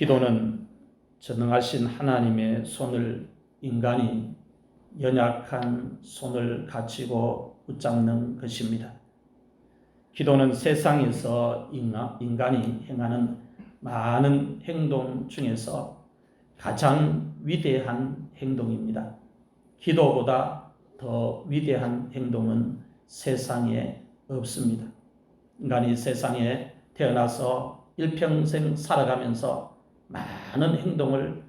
기도는 전능하신 하나님의 손을 인간이 연약한 손을 갖추고 붙잡는 것입니다. 기도는 세상에서 인간이 행하는 많은 행동 중에서 가장 위대한 행동입니다. 기도보다 더 위대한 행동은 세상에 없습니다. 인간이 세상에 태어나서 일평생 살아가면서 많은 행동을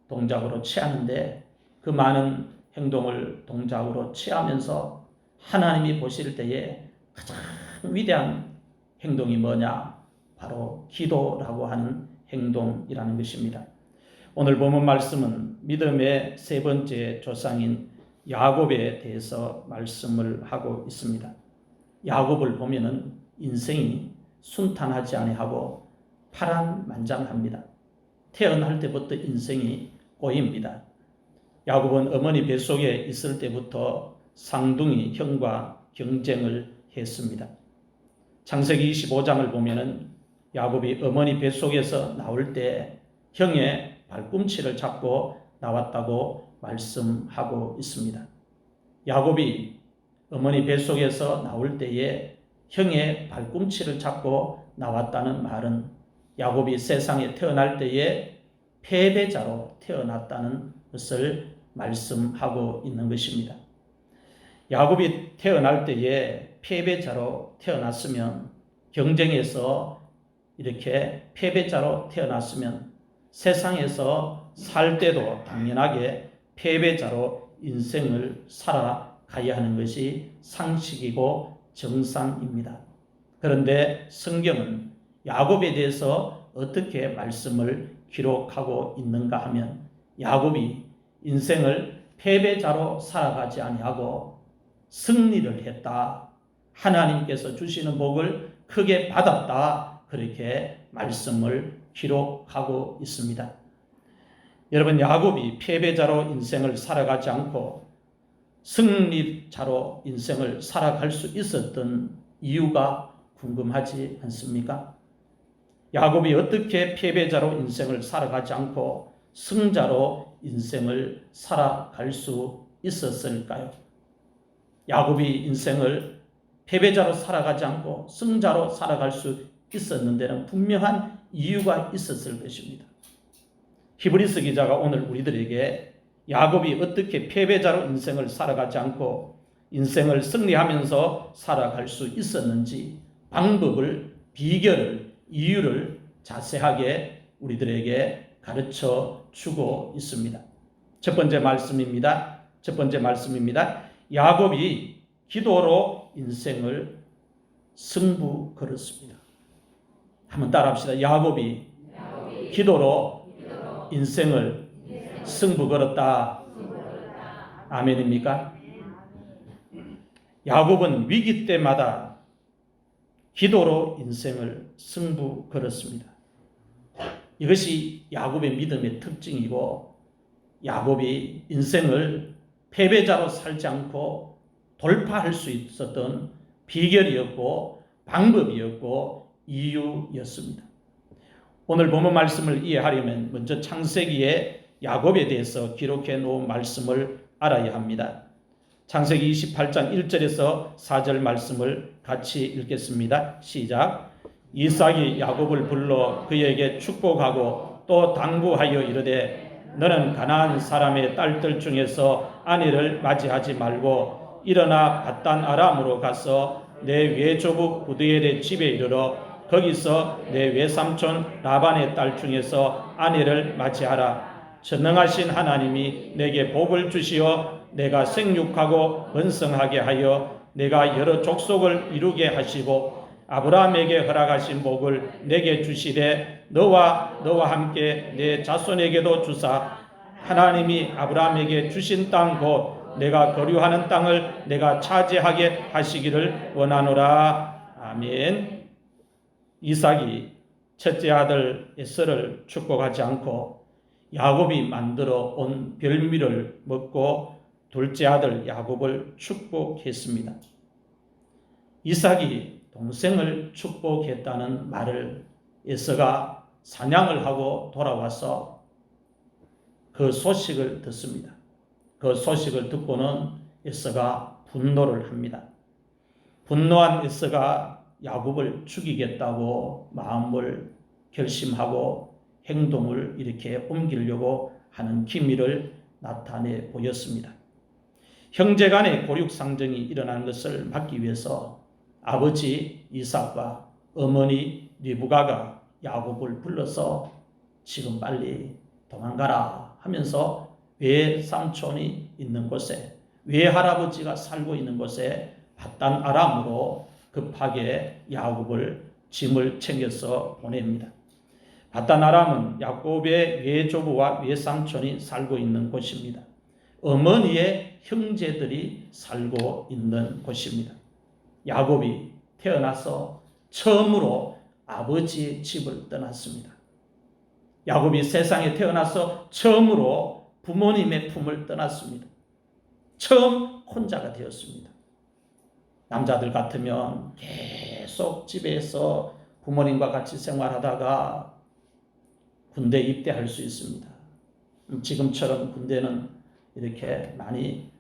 동작으로 취하는데 그 많은 행동을 동작으로 취하면서 하나님이 보실 때에 가장 위대한 행동이 뭐냐? 바로 기도라고 하는 행동이라는 것입니다. 오늘 본문 말씀은 믿음의 세 번째 조상인 야곱에 대해서 말씀을 하고 있습니다. 야곱을 보면은 인생이 순탄하지 아니하고 파란만장합니다. 태어날 때부터 인생이 꼬입니다. 야곱은 어머니 뱃속에 있을 때부터 쌍둥이 형과 경쟁을 했습니다. 창세기 25장을 보면은 야곱이 어머니 뱃속에서 나올 때 형의 발꿈치를 잡고 나왔다고 말씀하고 있습니다. 야곱이 어머니 뱃속에서 나올 때에 형의 발꿈치를 잡고 나왔다는 말은 야곱이 세상에 태어날 때에 패배자로 태어났다는 것을 말씀하고 있는 것입니다. 야곱이 태어날 때에 패배자로 태어났으면, 경쟁에서 이렇게 패배자로 태어났으면 세상에서 살 때도 당연하게 패배자로 인생을 살아가야 하는 것이 상식이고 정상입니다. 그런데 성경은 야곱에 대해서 어떻게 말씀을 기록하고 있는가 하면, 야곱이 인생을 패배자로 살아가지 아니하고 승리를 했다, 하나님께서 주시는 복을 크게 받았다, 그렇게 말씀을 기록하고 있습니다. 여러분, 야곱이 패배자로 인생을 살아가지 않고 승리자로 인생을 살아갈 수 있었던 이유가 궁금하지 않습니까? 야곱이 어떻게 패배자로 인생을 살아가지 않고 승자로 인생을 살아갈 수 있었을까요? 야곱이 인생을 패배자로 살아가지 않고 승자로 살아갈 수 있었는 데는 분명한 이유가 있었을 것입니다. 히브리서 기자가 오늘 우리들에게 야곱이 어떻게 패배자로 인생을 살아가지 않고 인생을 승리하면서 살아갈 수 있었는지 방법을, 비결을, 이유를 자세하게 우리들에게 가르쳐 주고 있습니다. 첫 번째 말씀입니다. 야곱이 기도로 인생을 승부 걸었습니다. 한번 따라합시다. 야곱이 기도로 인생을 승부 걸었다. 아멘입니까? 야곱은 위기 때마다 기도로 인생을 승부 걸었습니다. 이것이 야곱의 믿음의 특징이고, 야곱이 인생을 패배자로 살지 않고 돌파할 수 있었던 비결이었고 방법이었고 이유였습니다. 오늘 본문 말씀을 이해하려면 먼저 창세기에 야곱에 대해서 기록해 놓은 말씀을 알아야 합니다. 창세기 28장 1절에서 4절 말씀을 같이 읽겠습니다. 시작. 이삭이 야곱을 불러 그에게 축복하고 또 당부하여 이르되 너는 가나안 사람의 딸들 중에서 아내를 맞이하지 말고 일어나 밧단 아람으로 가서 내 외조부 부두엘의 집에 이르러 거기서 내 외삼촌 라반의 딸 중에서 아내를 맞이하라. 전능하신 하나님이 내게 복을 주시어 내가 생육하고 번성하게 하여 내가 여러 족속을 이루게 하시고 아브라함에게 허락하신 복을 내게 주시되 너와 함께 내 자손에게도 주사 하나님이 아브라함에게 주신 땅 곧 내가 거류하는 땅을 내가 차지하게 하시기를 원하노라. 아멘. 이삭이 첫째 아들 에서를 축복하지 않고 야곱이 만들어 온 별미를 먹고 둘째 아들 야곱을 축복했습니다. 이삭이 동생을 축복했다는 말을 에서가 사냥을 하고 돌아와서 그 소식을 듣습니다. 그 소식을 듣고는 에서가 분노를 합니다. 분노한 에서가 야곱을 죽이겠다고 마음을 결심하고 행동을 이렇게 옮기려고 하는 기미를 나타내 보였습니다. 형제 간의 고륙상정이 일어나는 것을 막기 위해서 아버지 이삭과 어머니 리브가가 야곱을 불러서 지금 빨리 도망가라 하면서 외삼촌이 있는 곳에, 외할아버지가 살고 있는 곳에 바단 아람으로 급하게 야곱을 짐을 챙겨서 보냅니다. 바단 아람은 야곱의 외조부와 외삼촌이 살고 있는 곳입니다. 어머니의 형제들이 살고 있는 곳입니다. 야곱이 태어나서 처음으로 아버지의 집을 떠났습니다. 야곱이 세상에 태어나서 처음으로 부모님의 품을 떠났습니다. 처음 혼자가 되었습니다. 남자들 같으면 계속 집에서 부모님과 같이 생활하다가 군대 입대할 수 있습니다. 지금처럼 군대는 이렇게 많이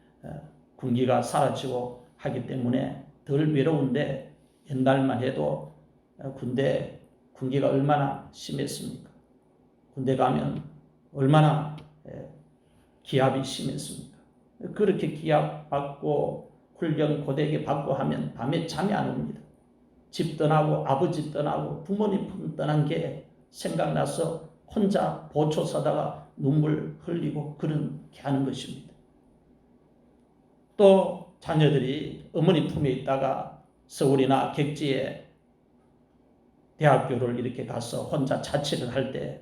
군기가 사라지고 하기 때문에 덜 외로운데 옛날만 해도 군기가 얼마나 심했습니까? 군대 가면 얼마나 기압이 심했습니까? 그렇게 기압받고 훈련 고되게 받고 하면 밤에 잠이 안 옵니다. 집 떠나고 아버지 떠나고 부모님 품 떠난 게 생각나서 혼자 보초 서다가 눈물 흘리고 그렇게 하는 것입니다. 또 자녀들이 어머니 품에 있다가 서울이나 객지에 대학교를 이렇게 가서 혼자 자취를 할 때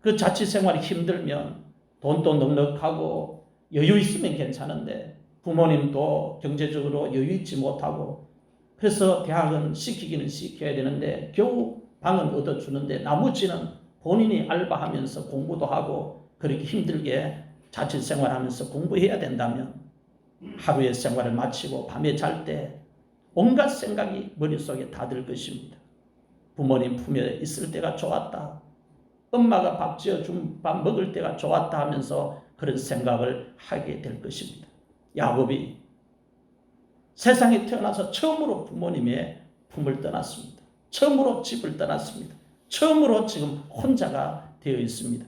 그 자취 생활이 힘들면 돈도 넉넉하고 여유 있으면 괜찮은데 부모님도 경제적으로 여유 있지 못하고 그래서 대학은 시키기는 시켜야 되는데 겨우 방은 얻어주는데 나머지는 본인이 알바하면서 공부도 하고 그렇게 힘들게 자취 생활하면서 공부해야 된다면 하루의 생활을 마치고 밤에 잘 때 온갖 생각이 머릿속에 다 들 것입니다. 부모님 품에 있을 때가 좋았다. 엄마가 밥 지어준 밥 먹을 때가 좋았다 하면서 그런 생각을 하게 될 것입니다. 야곱이 세상에 태어나서 처음으로 부모님의 품을 떠났습니다. 처음으로 집을 떠났습니다. 처음으로 지금 혼자가 되어 있습니다.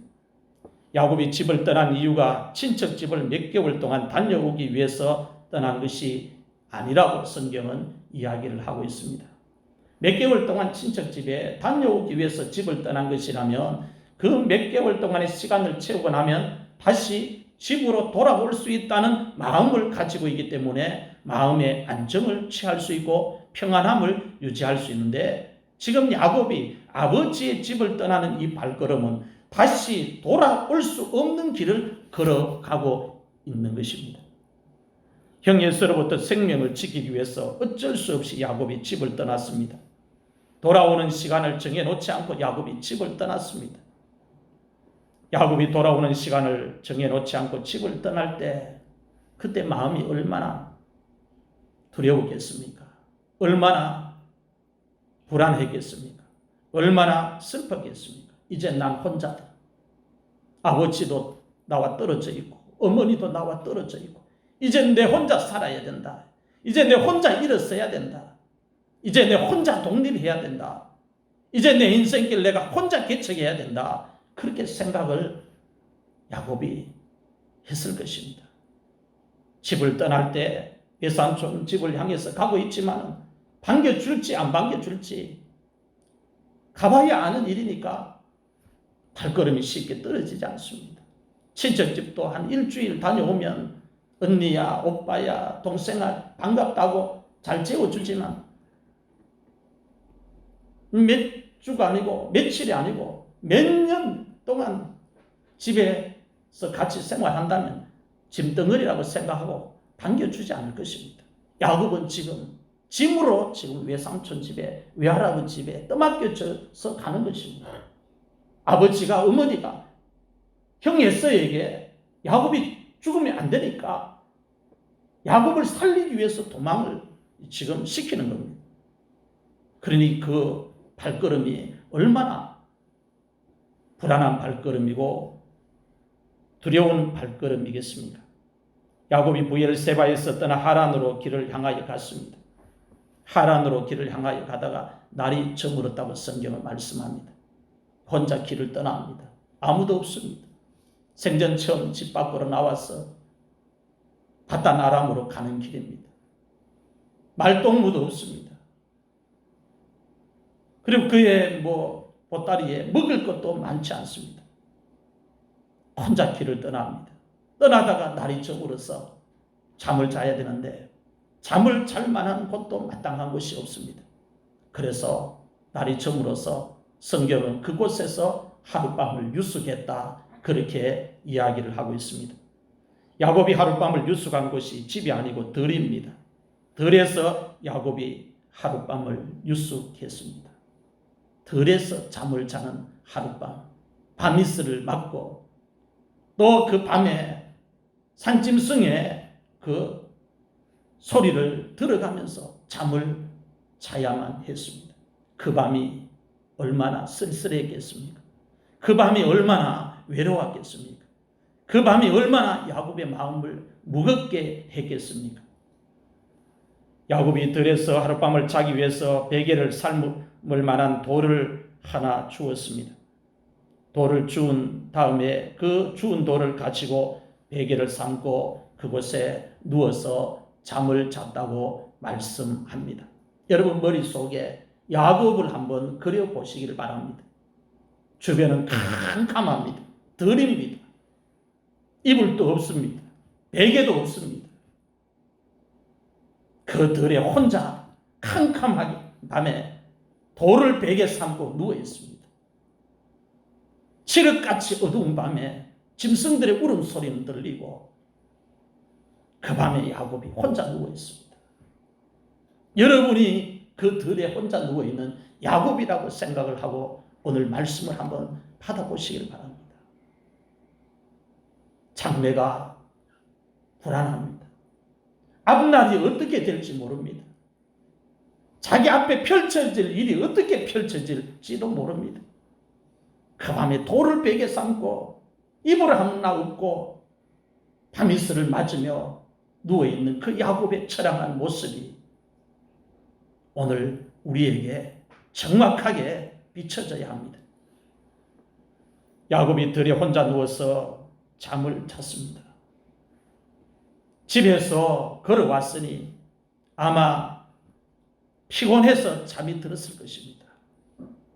야곱이 집을 떠난 이유가 친척 집을 몇 개월 동안 다녀오기 위해서 떠난 것이 아니라고 성경은 이야기를 하고 있습니다. 몇 개월 동안 친척 집에 다녀오기 위해서 집을 떠난 것이라면 그 몇 개월 동안의 시간을 채우고 나면 다시 집으로 돌아올 수 있다는 마음을 가지고 있기 때문에 마음의 안정을 취할 수 있고 평안함을 유지할 수 있는데 지금 야곱이 아버지의 집을 떠나는 이 발걸음은 다시 돌아올 수 없는 길을 걸어가고 있는 것입니다. 형 에서로부터 생명을 지키기 위해서 어쩔 수 없이 야곱이 집을 떠났습니다. 돌아오는 시간을 정해놓지 않고 야곱이 집을 떠났습니다. 야곱이 돌아오는 시간을 정해놓지 않고 집을 떠날 때 그때 마음이 얼마나 두려웠겠습니까? 얼마나 불안했겠습니까? 얼마나 슬펐겠습니까? 이제 난 혼자다. 아버지도 나와 떨어져 있고 어머니도 나와 떨어져 있고 이제 내 혼자 살아야 된다. 이제 내 혼자 일어서야 된다. 이제 내 혼자 독립해야 된다. 이제 내 인생길 내가 혼자 개척해야 된다. 그렇게 생각을 야곱이 했을 것입니다. 집을 떠날 때 외삼촌 집을 향해서 가고 있지만 반겨줄지 안 반겨줄지 가봐야 아는 일이니까 발걸음이 쉽게 떨어지지 않습니다. 친척집도 한 일주일 다녀오면 언니야 오빠야 동생아 반갑다고 잘 재워주지만 몇 주가 아니고 며칠이 아니고 몇 년 동안 집에서 같이 생활한다면 짐덩어리라고 생각하고 반겨주지 않을 것입니다. 야곱은 지금 짐으로 지금 외삼촌 집에 외할아버지 집에 떠맡겨져서 가는 것입니다. 아버지가 어머니가 형 에서에게 야곱이 죽으면 안 되니까 야곱을 살리기 위해서 도망을 지금 시키는 겁니다. 그러니 그 발걸음이 얼마나 불안한 발걸음이고 두려운 발걸음이겠습니까? 야곱이 부엘세바에서 떠나 하란으로 길을 향하여 갔습니다. 하란으로 길을 향하여 가다가 날이 저물었다고 성경은 말씀합니다. 혼자 길을 떠납니다. 아무도 없습니다. 생전 처음 집 밖으로 나와서 바단 아람으로 가는 길입니다. 말동무도 없습니다. 그리고 그의 보따리에 먹을 것도 많지 않습니다. 혼자 길을 떠납니다. 떠나다가 날이 저물어서 잠을 자야 되는데 잠을 잘 만한 곳도 마땅한 곳이 없습니다. 그래서 날이 저물어서 성경은 그곳에서 하룻밤을 유숙했다, 그렇게 이야기를 하고 있습니다. 야곱이 하룻밤을 유숙한 곳이 집이 아니고 들입니다. 들에서 야곱이 하룻밤을 유숙했습니다. 들에서 잠을 자는 하룻밤, 밤이슬을 맞고 또 그 밤에 산짐승의 그 소리를 들어가면서 잠을 자야만 했습니다. 그 밤이 얼마나 쓸쓸했겠습니까? 그 밤이 얼마나 외로웠겠습니까? 그 밤이 얼마나 야곱의 마음을 무겁게 했겠습니까? 야곱이 들에서 하룻밤을 자기 위해서 베개를 삶을 만한 돌을 하나 주었습니다. 돌을 주운 다음에 그 주운 돌을 가지고 베개를 삶고 그곳에 누워서 잠을 잤다고 말씀합니다. 여러분 머릿속에 야곱을 한번 그려보시기를 바랍니다. 주변은 캄캄합니다. 들입니다. 이불도 없습니다. 베개도 없습니다. 그 들에 혼자 캄캄하게 밤에 돌을 베개 삼고 누워 있습니다. 칠흑같이 어두운 밤에 짐승들의 울음소리는 들리고 그 밤에 야곱이 혼자 누워 있습니다. 여러분이 그 들에 혼자 누워 있는 야곱이라고 생각을 하고 오늘 말씀을 한번 받아보시길 바랍니다. 장래가 불안합니다. 앞날이 어떻게 될지 모릅니다. 자기 앞에 펼쳐질 일이 어떻게 펼쳐질지도 모릅니다. 그 밤에 돌을 베개 삼고 이불을 하나 엎고 밤이슬을 맞으며 누워있는 그 야곱의 처량한 모습이 오늘 우리에게 정확하게 비춰져야 합니다. 야곱이 들에 혼자 누워서 잠을 잤습니다. 집에서 걸어왔으니 아마 피곤해서 잠이 들었을 것입니다.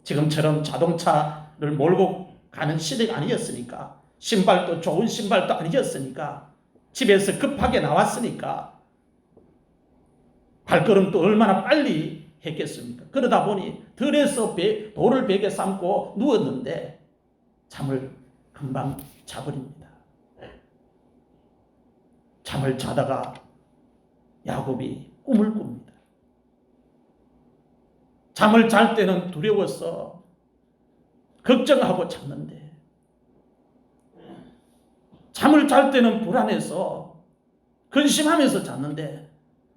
지금처럼 자동차를 몰고 가는 시대가 아니었으니까, 신발도 좋은 신발도 아니었으니까, 집에서 급하게 나왔으니까 발걸음도 얼마나 빨리 했겠습니까? 그러다 보니 들에서 돌을 베개 삼고 누웠는데 잠을 금방 자버립니다. 잠을 자다가 야곱이 꿈을 꿉니다. 잠을 잘 때는 두려워서 걱정하고 잤는데 잠을 잘 때는 불안해서 근심하면서 잤는데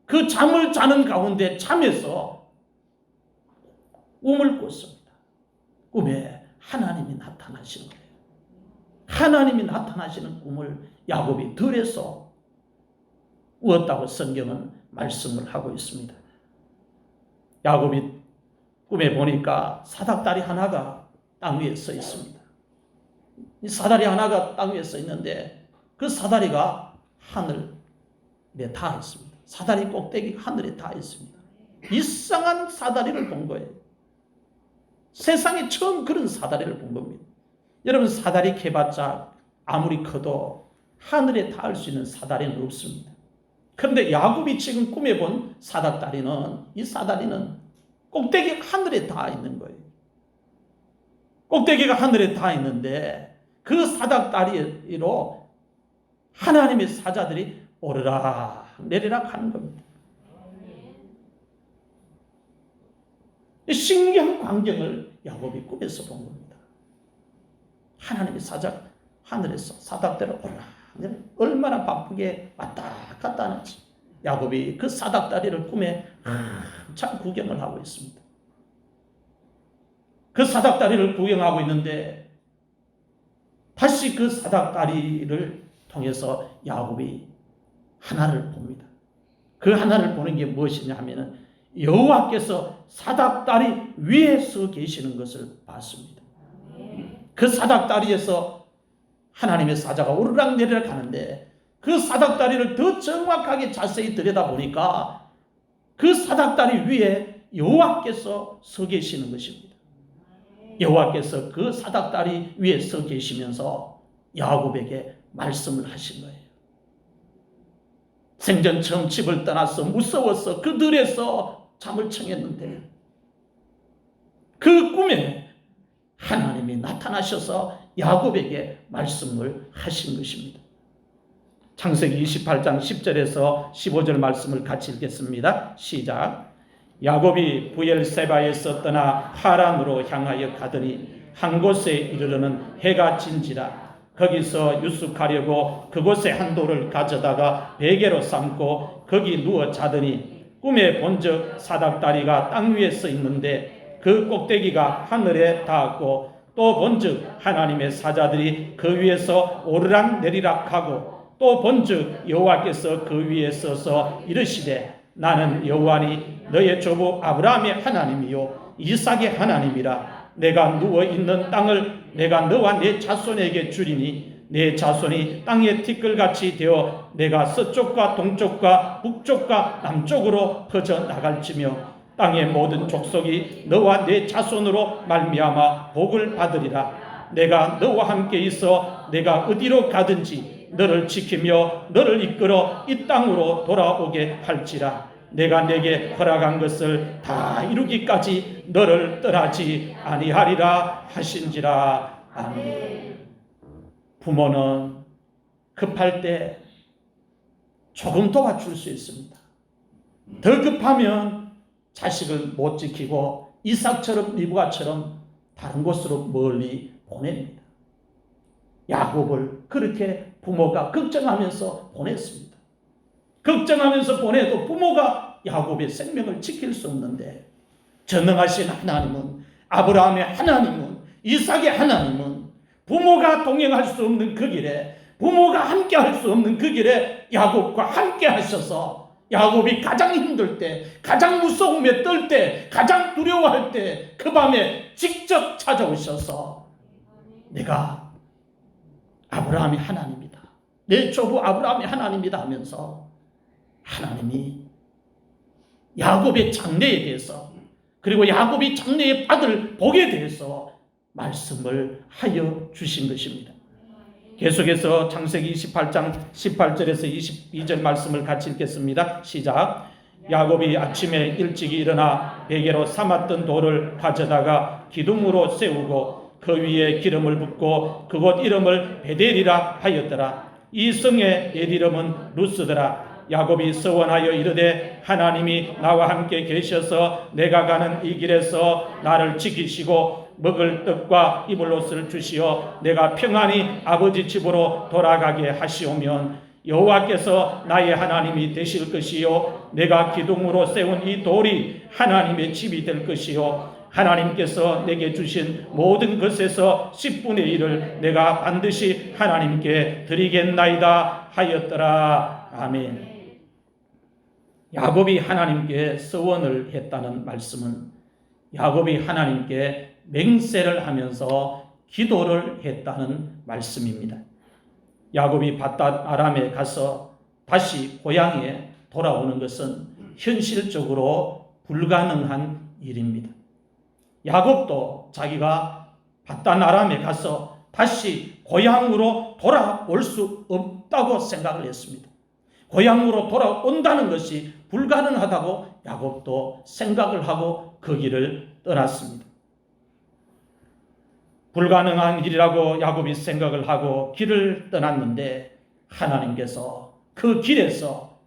그 잠을 자는 가운데 잠에서 꿈을 꿨습니다. 꿈에 하나님이 나타나시는 거예요. 하나님이 나타나시는 꿈을 야곱이 들에서 꾸었다고 성경은 말씀을 하고 있습니다. 야곱이 꿈에 보니까 사닥다리 하나가 땅 위에 서 있습니다. 이 사다리 하나가 땅 위에 서 있는데 그 사다리가 하늘에 닿아 있습니다. 사다리 꼭대기가 하늘에 닿아 있습니다. 이상한 사다리를 본 거예요. 세상에 처음 그런 사다리를 본 겁니다. 여러분 사다리 캐봤자 아무리 커도 하늘에 닿을 수 있는 사다리는 없습니다. 그런데 야곱이 지금 꿈에 본 사닥다리는, 이 사다리는 꼭대기가 하늘에 닿아 있는 거예요. 꼭대기가 하늘에 닿아 있는데 그 사닥다리로 하나님의 사자들이 오르락 내리락 하는 겁니다. 신기한 광경을 야곱이 꿈에서 본 겁니다. 하나님의 사자 하늘에서 사닥다리로 오르락 내리락, 얼마나 바쁘게 왔다 갔다 하는지 야곱이 그 사닥다리를 꿈에 참 구경을 하고 있습니다. 그 사닥다리를 구경하고 있는데 다시 그 사닥다리를 통해서 야곱이 하나를 봅니다. 그 하나를 보는 게 무엇이냐 하면은 여호와께서 사닥다리 위에 서 계시는 것을 봤습니다. 그 사닥다리에서 하나님의 사자가 오르락내리락 하는데 그 사닥다리를 더 정확하게 자세히 들여다보니까 그 사닥다리 위에 여호와께서 서 계시는 것입니다. 여호와께서 그 사닥다리 위에 서 계시면서 야곱에게 말씀을 하신 거예요. 생전 처음 집을 떠나서 무서워서 그 들에서 잠을 청했는데 그 꿈에 하나님이 나타나셔서 야곱에게 말씀을 하신 것입니다. 창세기 28장 10절에서 15절 말씀을 같이 읽겠습니다. 시작. 야곱이 부엘세바에서 떠나 하란으로 향하여 가더니 한 곳에 이르러는 해가 진지라. 거기서 유숙하려고 그곳에 한 돌을 가져다가 베개로 삼고 거기 누워 자더니 꿈에 본즉 사닥다리가 땅 위에 서 있는데 그 꼭대기가 하늘에 닿았고 또 본즉 하나님의 사자들이 그 위에서 오르락 내리락 하고 또 본즉 여호와께서 그 위에 서서 이르시되 나는 여호와니 너의 조부 아브라함의 하나님이요 이삭의 하나님이라. 내가 누워있는 땅을 내가 너와 내 자손에게 주리니 내 자손이 땅의 티끌같이 되어 내가 서쪽과 동쪽과 북쪽과 남쪽으로 퍼져나갈지며 땅의 모든 족속이 너와 내 자손으로 말미암아 복을 받으리라. 내가 너와 함께 있어 내가 어디로 가든지 너를 지키며 너를 이끌어 이 땅으로 돌아오게 할지라. 내가 내게 허락한 것을 다 이루기까지 너를 떠나지 아니하리라 하신지라. 아멘. 부모는 급할 때 조금 도와줄 수 있습니다. 더 급하면 자식을 못 지키고 이삭처럼 리브가처럼 다른 곳으로 멀리 보냅니다. 야곱을 그렇게 부모가 걱정하면서 보냈습니다. 걱정하면서 보내도 부모가 야곱의 생명을 지킬 수 없는데 전능하신 하나님은, 아브라함의 하나님은, 이삭의 하나님은 부모가 동행할 수 없는 그 길에, 부모가 함께 할 수 없는 그 길에 야곱과 함께 하셔서 야곱이 가장 힘들 때, 가장 무서움에 떨 때, 가장 두려워할 때 그 밤에 직접 찾아오셔서 내가 아브라함의 하나님이다, 내 조부 아브라함의 하나님이다 하면서 하나님이 야곱의 장래에 대해서, 그리고 야곱이 장래에 받을 복에 대해서 말씀을 하여 주신 것입니다. 계속해서 창세기 28장 18절에서 22절 말씀을 같이 읽겠습니다. 시작. 야곱이 아침에 일찍이 일어나 베개로 삼았던 돌을 가져다가 기둥으로 세우고 그 위에 기름을 붓고 그곳 이름을 베델이라 하였더라. 이 성의 옛 이름은 루스더라. 야곱이 서원하여 이르되 하나님이 나와 함께 계셔서 내가 가는 이 길에서 나를 지키시고 먹을 떡과 입을 옷을 주시어 내가 평안히 아버지 집으로 돌아가게 하시오면 여호와께서 나의 하나님이 되실 것이요 내가 기둥으로 세운 이 돌이 하나님의 집이 될 것이요 하나님께서 내게 주신 모든 것에서 10분의 1을 내가 반드시 하나님께 드리겠나이다 하였더라. 아멘. 야곱이 하나님께 서원을 했다는 말씀은 야곱이 하나님께 맹세를 하면서 기도를 했다는 말씀입니다. 야곱이 밧닷 아람에 가서 다시 고향에 돌아오는 것은 현실적으로 불가능한 일입니다. 야곱도 자기가 밧닷 아람에 가서 다시 고향으로 돌아올 수 없다고 생각을 했습니다. 고향으로 돌아온다는 것이 불가능하다고 야곱도 생각을 하고 그 길을 떠났습니다. 불가능한 길이라고 야곱이 생각을 하고 길을 떠났는데 하나님께서 그 길에서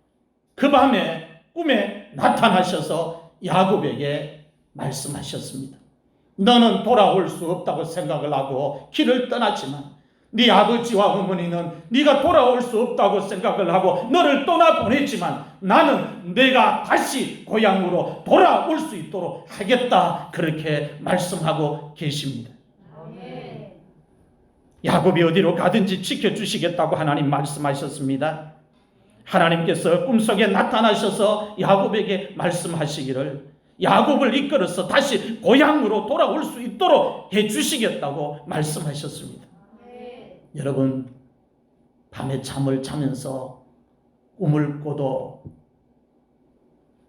그 밤에 꿈에 나타나셔서 야곱에게 말씀하셨습니다. 너는 돌아올 수 없다고 생각을 하고 길을 떠났지만 네 아버지와 어머니는 네가 돌아올 수 없다고 생각을 하고 너를 떠나보냈지만 나는 내가 다시 고향으로 돌아올 수 있도록 하겠다, 그렇게 말씀하고 계십니다. 야곱이 어디로 가든지 지켜주시겠다고 하나님 말씀하셨습니다. 하나님께서 꿈속에 나타나셔서 야곱에게 말씀하시기를 야곱을 이끌어서 다시 고향으로 돌아올 수 있도록 해주시겠다고 말씀하셨습니다. 여러분, 밤에 잠을 자면서 꿈을 꿔도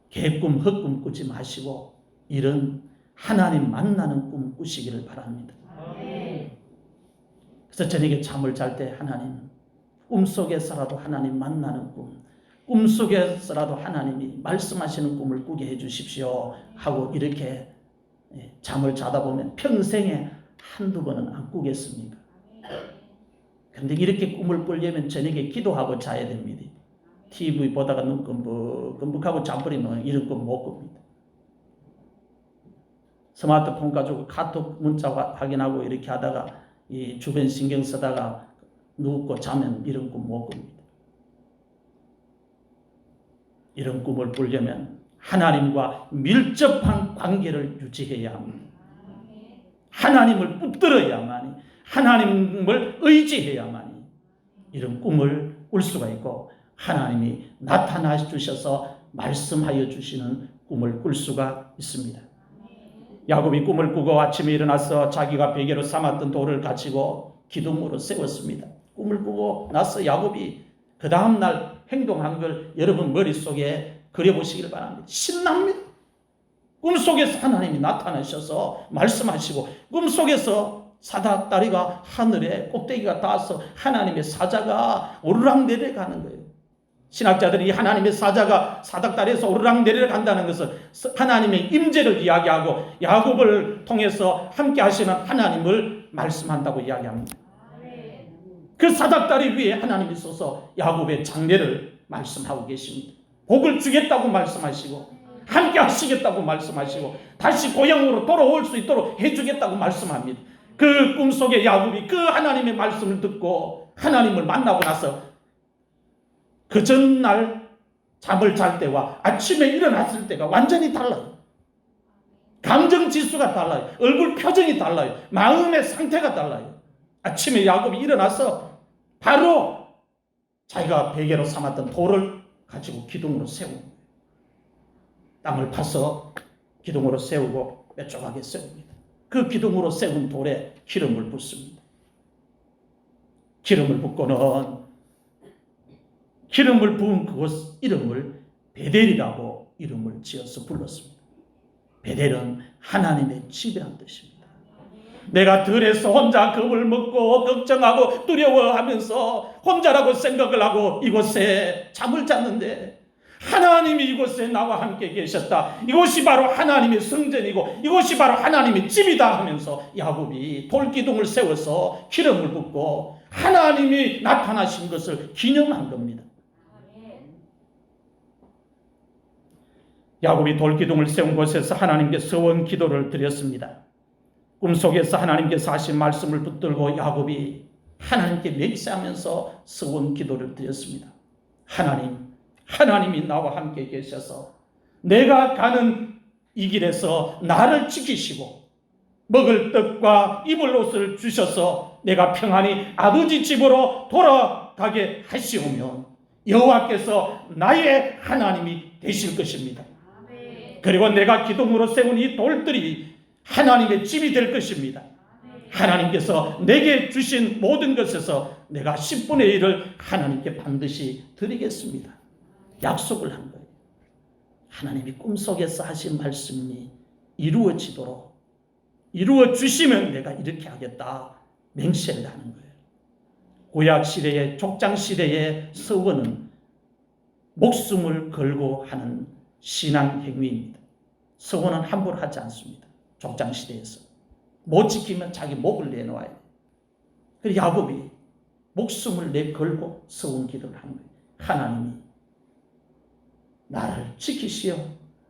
개꿈 헛꿈 꾸지 마시고 이런 하나님 만나는 꿈 꾸시기를 바랍니다. 그래서 저녁에 잠을 잘 때 하나님, 꿈속에서라도 하나님 만나는 꿈, 꿈속에서라도 하나님이 말씀하시는 꿈을 꾸게 해주십시오 하고 이렇게 잠을 자다 보면 평생에 한두 번은 안 꾸겠습니까? 그런데 이렇게 꿈을 꾸려면 저녁에 기도하고 자야 됩니다. TV 보다가 눈 끔뻑끔뻑하고 잠버리면 이런 꿈 못 꿉니다. 스마트폰 가지고 카톡 문자 확인하고 이렇게 하다가 이 주변 신경 쓰다가 눕고 자면 이런 꿈 못 꿉니다. 이런 꿈을 꾸려면 하나님과 밀접한 관계를 유지해야 합니다. 하나님을 붙들어야만이, 하나님을 의지해야만이 이런 꿈을 꿀 수가 있고 하나님이 나타나 주셔서 말씀하여 주시는 꿈을 꿀 수가 있습니다. 야곱이 꿈을 꾸고 아침에 일어나서 자기가 베개로 삼았던 돌을 가지고 기둥으로 세웠습니다. 꿈을 꾸고 나서 야곱이 그 다음날 행동한 걸 여러분 머릿속에 그려보시길 바랍니다. 신납니다. 꿈속에서 하나님이 나타나셔서 말씀하시고 꿈속에서 사닥다리가 하늘에 꼭대기가 닿아서 하나님의 사자가 오르락 내려가는 거예요. 신학자들이 하나님의 사자가 사닥다리에서 오르락 내려간다는 것은 하나님의 임재를 이야기하고 야곱을 통해서 함께 하시는 하나님을 말씀한다고 이야기합니다. 그 사닥다리 위에 하나님이 서서 야곱의 장래를 말씀하고 계십니다. 복을 주겠다고 말씀하시고 함께 하시겠다고 말씀하시고 다시 고향으로 돌아올 수 있도록 해주겠다고 말씀합니다. 그 꿈속에 야곱이 그 하나님의 말씀을 듣고 하나님을 만나고 나서 그 전날 잠을 잘 때와 아침에 일어났을 때가 완전히 달라요. 감정 지수가 달라요. 얼굴 표정이 달라요. 마음의 상태가 달라요. 아침에 야곱이 일어나서 바로 자기가 베개로 삼았던 돌을 가지고 기둥으로 세우고 땅을 파서 기둥으로 세우고 뾰족하게 세웁니다. 그 기둥으로 세운 돌에 기름을 붓습니다. 기름을 붓고는 기름을 부은 그곳 이름을 베델이라고 이름을 지어서 불렀습니다. 베델은 하나님의 집이란 뜻입니다. 내가 들에서 혼자 겁을 먹고 걱정하고 두려워하면서 혼자라고 생각을 하고 이곳에 잠을 잤는데 하나님이 이곳에 나와 함께 계셨다. 이곳이 바로 하나님의 성전이고 이곳이 바로 하나님의 집이다 하면서 야곱이 돌기둥을 세워서 기름을 붓고 하나님이 나타나신 것을 기념한 겁니다. 야곱이 돌기둥을 세운 곳에서 하나님께 서원 기도를 드렸습니다. 꿈속에서 하나님께서 하신 말씀을 붙들고 야곱이 하나님께 맹세하면서 서원 기도를 드렸습니다. 하나님이 나와 함께 계셔서 내가 가는 이 길에서 나를 지키시고 먹을 떡과 입을 옷을 주셔서 내가 평안히 아버지 집으로 돌아가게 하시오면 여호와께서 나의 하나님이 되실 것입니다. 그리고 내가 기둥으로 세운 이 돌들이 하나님의 집이 될 것입니다. 하나님께서 내게 주신 모든 것에서 내가 10분의 1을 하나님께 반드시 드리겠습니다. 약속을 한 거예요. 하나님이 꿈속에서 하신 말씀이 이루어지도록 이루어주시면 내가 이렇게 하겠다 맹세를 하는 거예요. 구약시대의 족장시대의 서원은 목숨을 걸고 하는 신앙 행위입니다. 서원은 함부로 하지 않습니다. 족장시대에서 못 지키면 자기 목을 내놓아야 돼요. 그래서 야곱이 목숨을 내걸고 서원 기도를 한 거예요. 하나님이 나를 지키시어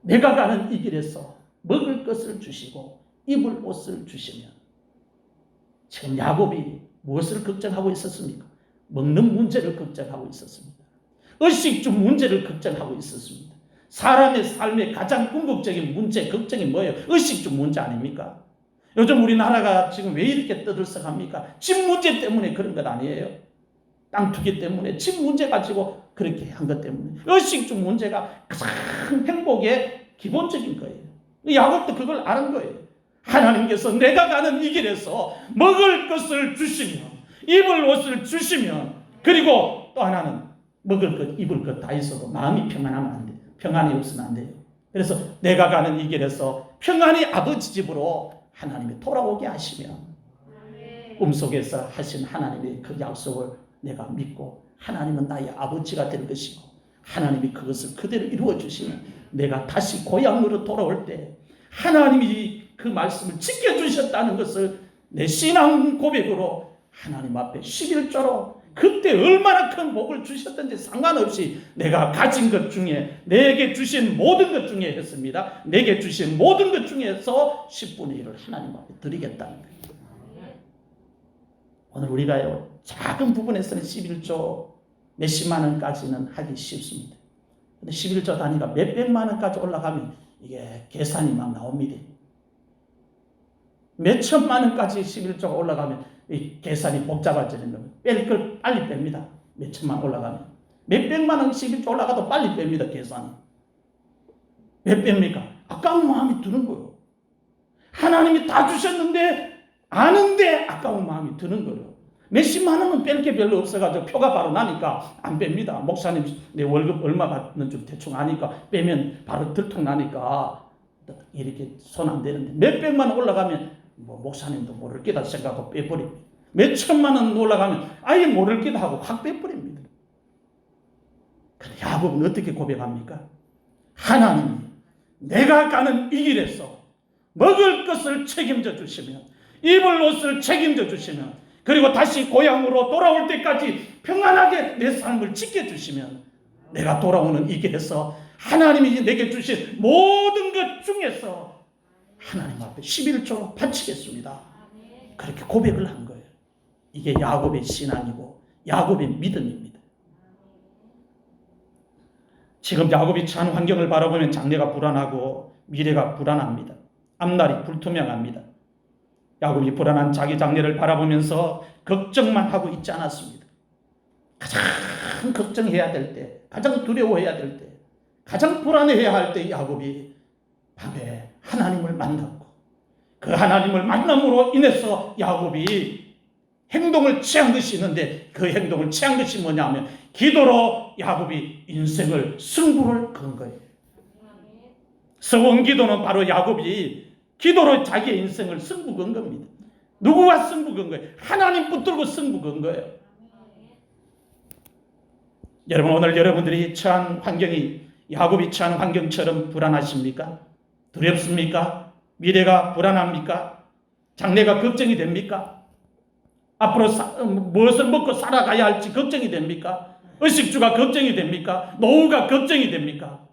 내가 가는 이 길에서 먹을 것을 주시고 입을 옷을 주시면 지금 야곱이 무엇을 걱정하고 있었습니까? 먹는 문제를 걱정하고 있었습니다. 의식주 문제를 걱정하고 있었습니다. 사람의 삶의 가장 궁극적인 문제, 걱정이 뭐예요? 의식주 문제 아닙니까? 요즘 우리나라가 지금 왜 이렇게 떠들썩합니까? 집 문제 때문에 그런 것 아니에요. 땅 투기 때문에, 집 문제 가지고 그렇게 한 것 때문에. 의식주 문제가 가장 행복의 기본적인 거예요. 야곱도 그걸 아는 거예요. 하나님께서 내가 가는 이 길에서 먹을 것을 주시면, 입을 옷을 주시면, 그리고 또 하나는 먹을 것, 입을 것 다 있어도 마음이 평안하면 안 돼요. 평안이 없으면 안 돼요. 그래서 내가 가는 이 길에서 평안히 아버지 집으로 하나님이 돌아오게 하시면, 꿈속에서 하신 하나님의 그 약속을 내가 믿고, 하나님은 나의 아버지가 될 것이고 하나님이 그것을 그대로 이루어 주시면 내가 다시 고향으로 돌아올 때 하나님이 그 말씀을 지켜주셨다는 것을 내 신앙 고백으로 하나님 앞에 11조로, 그때 얼마나 큰 복을 주셨든지 상관없이 내가 가진 것 중에, 내게 주신 모든 것 중에 했습니다. 내게 주신 모든 것 중에서 10분의 1을 하나님 앞에 드리겠다는 거예요. 오늘 우리가요, 작은 부분에서는 11조 몇십만 원까지는 하기 쉽습니다. 근데 11조 단위가 몇백만 원까지 올라가면 이게 계산이 막 나옵니다. 몇천만 원까지 11조가 올라가면 이 계산이 복잡해지는 겁니다. 뺄 걸 빨리 뺍니다. 몇천만 올라가면. 몇백만 원 11조 올라가도 빨리 뺍니다. 계산이. 왜 뺍니까? 아까운 마음이 드는 거예요. 하나님이 다 주셨는데 아는데 아까운 마음이 드는 거예요. 몇십만 원은 뺄 게 별로 없어가지고 표가 바로 나니까 안 뺍니다. 목사님 내 월급 얼마 받는 줄 대충 아니까 빼면 바로 들통나니까 이렇게 손 안 대는데, 몇백만 원 올라가면 뭐 목사님도 모를 게다 생각하고 빼버립니다. 몇천만 원 올라가면 아예 모를 게다 하고 확 빼버립니다. 근데 야곱은 어떻게 고백합니까? 하나님이 내가 가는 이 길에서 먹을 것을 책임져 주시면, 입을 옷을 책임져 주시면, 그리고 다시 고향으로 돌아올 때까지 평안하게 내 삶을 지켜주시면, 내가 돌아오는 이 길에서 하나님이 내게 주신 모든 것 중에서 하나님 앞에 11조로 바치겠습니다. 그렇게 고백을 한 거예요. 이게 야곱의 신앙이고 야곱의 믿음입니다. 지금 야곱이 처한 환경을 바라보면 장래가 불안하고 미래가 불안합니다. 앞날이 불투명합니다. 야곱이 불안한 자기 장래를 바라보면서 걱정만 하고 있지 않았습니다. 가장 걱정해야 될 때, 가장 두려워해야 될 때, 가장 불안해해야 할 때 야곱이 밤에 하나님을 만났고, 그 하나님을 만남으로 인해서 야곱이 행동을 취한 것이 있는데, 그 행동을 취한 것이 뭐냐면 기도로 야곱이 인생을 승부를 건 거예요. 서원 기도는 바로 야곱이 기도로 자기의 인생을 승부 건 겁니다. 누구와 승부 건 거예요? 하나님 붙들고 승부 건 거예요. 여러분, 오늘 여러분들이 처한 환경이 야곱이 처한 환경처럼 불안하십니까? 두렵습니까? 미래가 불안합니까? 장래가 걱정이 됩니까? 앞으로 무엇을 먹고 살아가야 할지 걱정이 됩니까? 의식주가 걱정이 됩니까? 노후가 걱정이 됩니까?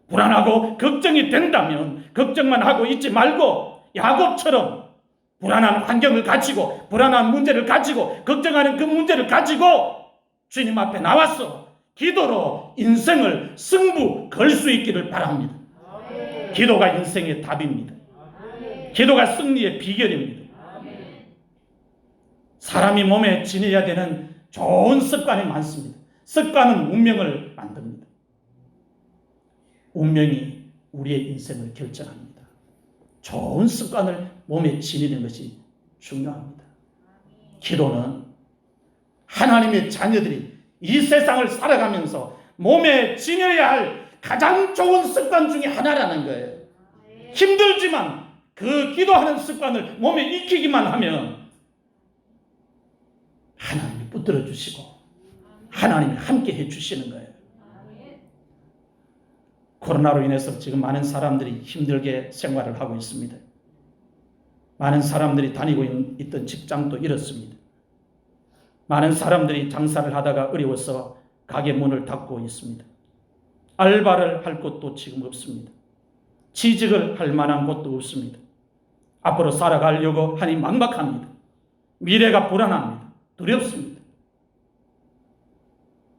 불안하고 걱정이 된다면 걱정만 하고 있지 말고 야곱처럼 불안한 환경을 가지고, 불안한 문제를 가지고, 걱정하는 그 문제를 가지고 주님 앞에 나와서 기도로 인생을 승부 걸 수 있기를 바랍니다. 기도가 인생의 답입니다. 기도가 승리의 비결입니다. 사람이 몸에 지녀야 되는 좋은 습관이 많습니다. 습관은 운명을 만듭니다. 운명이 우리의 인생을 결정합니다. 좋은 습관을 몸에 지니는 것이 중요합니다. 기도는 하나님의 자녀들이 이 세상을 살아가면서 몸에 지녀야 할 가장 좋은 습관 중에 하나라는 거예요. 힘들지만 그 기도하는 습관을 몸에 익히기만 하면 하나님이 붙들어 주시고 하나님이 함께 해 주시는 거예요. 코로나로 인해서 지금 많은 사람들이 힘들게 생활을 하고 있습니다. 많은 사람들이 다니고 있던 직장도 잃었습니다. 많은 사람들이 장사를 하다가 어려워서 가게 문을 닫고 있습니다. 알바를 할 곳도 지금 없습니다. 취직을 할 만한 곳도 없습니다. 앞으로 살아가려고 하니 막막합니다. 미래가 불안합니다. 두렵습니다.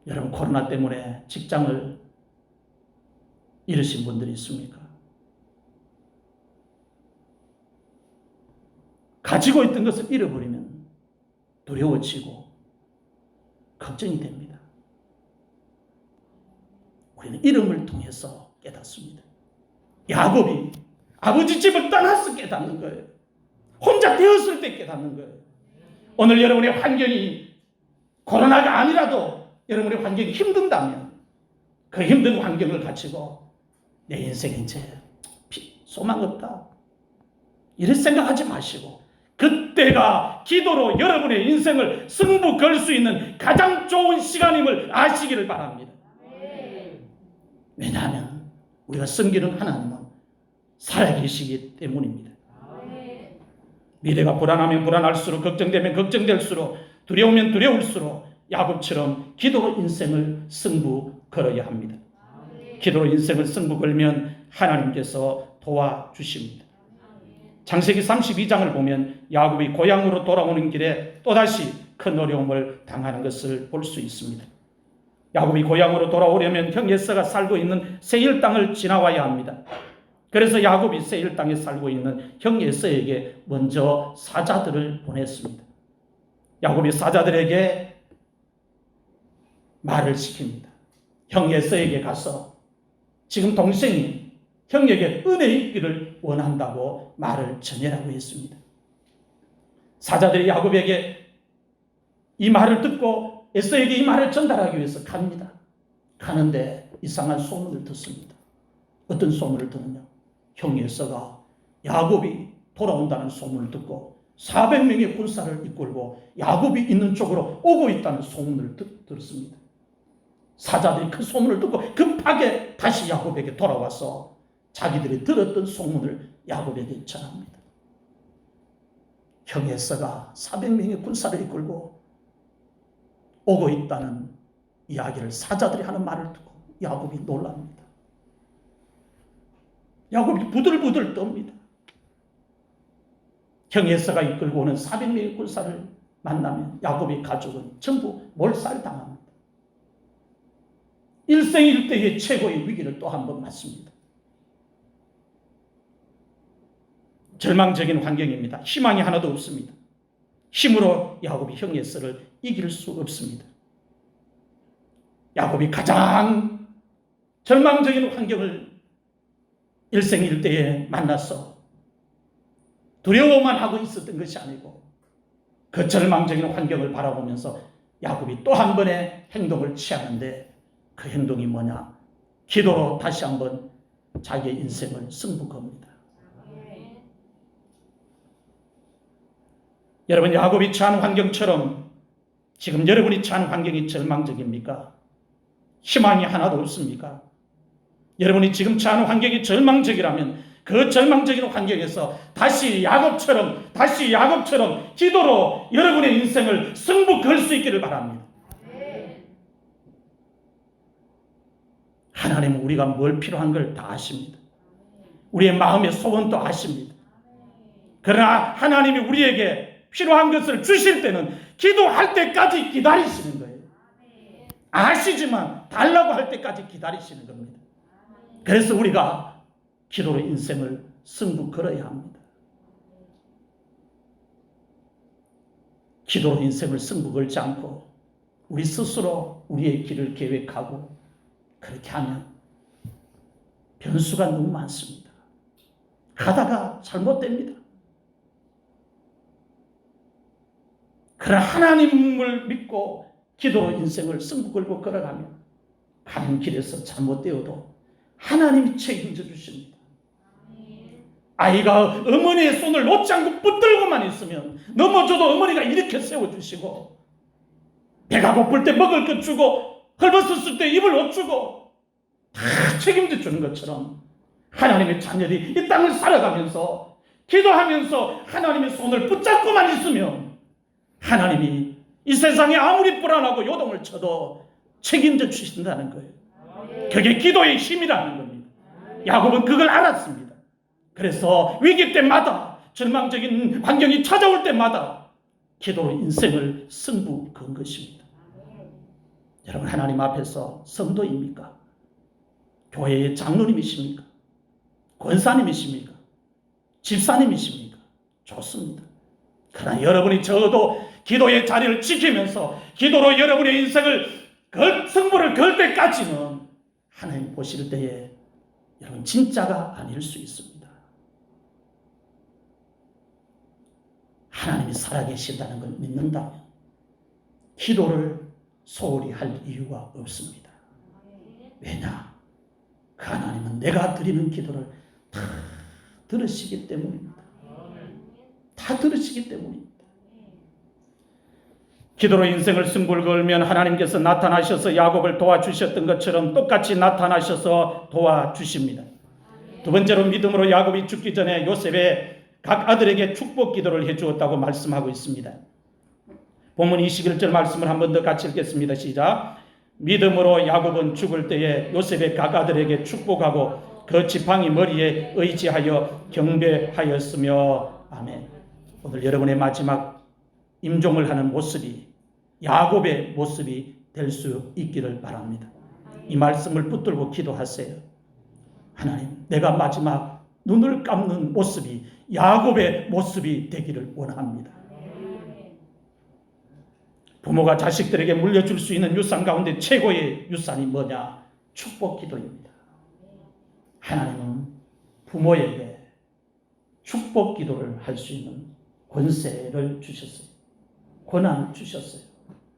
여러분, 코로나 때문에 직장을 잃으신 분들이 있습니까? 가지고 있던 것을 잃어버리면 두려워지고 걱정이 됩니다. 우리는 이름을 통해서 깨닫습니다. 야곱이 아버지 집을 떠나서 깨닫는 거예요. 혼자 되었을 때 깨닫는 거예요. 오늘 여러분의 환경이 코로나가 아니라도 여러분의 환경이 힘든다면 그 힘든 환경을 가지고 내 인생 이제 소망 없다 이런 생각하지 마시고 그때가 기도로 여러분의 인생을 승부 걸 수 있는 가장 좋은 시간임을 아시기를 바랍니다. 왜냐하면 우리가 섬기는 하나님은 살아계시기 때문입니다. 미래가 불안하면 불안할수록 걱정되면 걱정될수록 두려우면 두려울수록 야곱처럼 기도로 인생을 승부 걸어야 합니다. 기도로 인생을 승부 걸면 하나님께서 도와주십니다. 창세기 32장을 보면 야곱이 고향으로 돌아오는 길에 또다시 큰 어려움을 당하는 것을 볼 수 있습니다. 야곱이 고향으로 돌아오려면 형 에서가 살고 있는 세일 땅을 지나와야 합니다. 그래서 야곱이 세일 땅에 살고 있는 형 에서에게 먼저 사자들을 보냈습니다. 야곱이 사자들에게 말을 시킵니다. 형 에서에게 가서 지금 동생이 형에게 은혜 있기를 원한다고 말을 전해라고 했습니다. 사자들이 야곱에게 이 말을 듣고 에서에게 이 말을 전달하기 위해서 갑니다. 가는데 이상한 소문을 듣습니다. 어떤 소문을 듣느냐? 형 에서가 야곱이 돌아온다는 소문을 듣고 400명의 군사를 이끌고 야곱이 있는 쪽으로 오고 있다는 소문을 들었습니다. 사자들이 그 소문을 듣고 급하게 다시 야곱에게 돌아와서 자기들이 들었던 소문을 야곱에게 전합니다. 형 에서가 400명의 군사를 이끌고 오고 있다는 이야기를 사자들이 하는 말을 듣고 야곱이 놀랍니다. 야곱이 부들부들 떱니다. 형 에서가 이끌고 오는 400명의 군사를 만나면 야곱의 가족은 전부 몰살당합니다. 일생일대의 최고의 위기를 또 한 번 맞습니다. 절망적인 환경입니다. 희망이 하나도 없습니다. 힘으로 야곱이 형 에서를 이길 수 없습니다. 야곱이 가장 절망적인 환경을 일생일대에 만나서 두려워만 하고 있었던 것이 아니고 그 절망적인 환경을 바라보면서 야곱이 또 한 번의 행동을 취하는데 그 행동이 뭐냐? 기도로 다시 한번 자기의 인생을 승부 겁니다. 여러분, 야곱이 처한 환경처럼 지금 여러분이 처한 환경이 절망적입니까? 희망이 하나도 없습니까? 여러분이 지금 처한 환경이 절망적이라면 그 절망적인 환경에서 다시 야곱처럼 기도로 여러분의 인생을 승부 걸 수 있기를 바랍니다. 하나님은 우리가 뭘 필요한 걸 다 아십니다. 우리의 마음의 소원도 아십니다. 그러나 하나님이 우리에게 필요한 것을 주실 때는 기도할 때까지 기다리시는 거예요. 아시지만 달라고 할 때까지 기다리시는 겁니다. 그래서 우리가 기도로 인생을 승부 걸어야 합니다. 기도로 인생을 승부 걸지 않고 우리 스스로 우리의 길을 계획하고 그렇게 하면 변수가 너무 많습니다. 하다가 잘못됩니다. 그러나 하나님을 믿고 기도로 인생을 승부 걸고 걸어가면 가는 길에서 잘못되어도 하나님이 책임져 주십니다. 아이가 어머니의 손을 놓지 않고 붙들고만 있으면 넘어져도 어머니가 일으켜 세워주시고 배가 고플 때 먹을 것 주고 헐벗었을 때 입을 옷 주고 다 책임져 주는 것처럼 하나님의 자녀들이 이 땅을 살아가면서 기도하면서 하나님의 손을 붙잡고만 있으면 하나님이 이 세상에 아무리 불안하고 요동을 쳐도 책임져 주신다는 거예요. 그게 기도의 힘이라는 겁니다. 야곱은 그걸 알았습니다. 그래서 위기 때마다 절망적인 환경이 찾아올 때마다 기도로 인생을 승부 건 것입니다. 여러분, 하나님 앞에서 성도입니까? 교회의 장로님이십니까? 권사님이십니까? 집사님이십니까? 좋습니다. 그러나 여러분이 적어도 기도의 자리를 지키면서 기도로 여러분의 인생을 승부를 걸 때까지는 하나님 보실 때에 여러분 진짜가 아닐 수 있습니다. 하나님이 살아계신다는 걸 믿는다면 기도를 소홀히 할 이유가 없습니다. 왜냐? 그 하나님은 내가 드리는 기도를 다 들으시기 때문입니다. 다 들으시기 때문입니다. 기도로 인생을 승부를 걸면 하나님께서 나타나셔서 야곱을 도와주셨던 것처럼 똑같이 나타나셔서 도와주십니다. 두 번째로 믿음으로 야곱이 죽기 전에 요셉의 각 아들에게 축복 기도를 해주었다고 말씀하고 있습니다. 본문 21절 말씀을 한 번 더 같이 읽겠습니다. 시작. 믿음으로 야곱은 죽을 때에 요셉의 각 아들에게 축복하고 그 지팡이 머리에 의지하여 경배하였으며. 아멘. 오늘 여러분의 마지막 임종을 하는 모습이 야곱의 모습이 될 수 있기를 바랍니다. 이 말씀을 붙들고 기도하세요. 하나님, 내가 마지막 눈을 감는 모습이 야곱의 모습이 되기를 원합니다. 부모가 자식들에게 물려줄 수 있는 유산 가운데 최고의 유산이 뭐냐? 축복 기도입니다. 하나님은 부모에게 축복 기도를 할 수 있는 권세를 주셨어요. 권한을 주셨어요.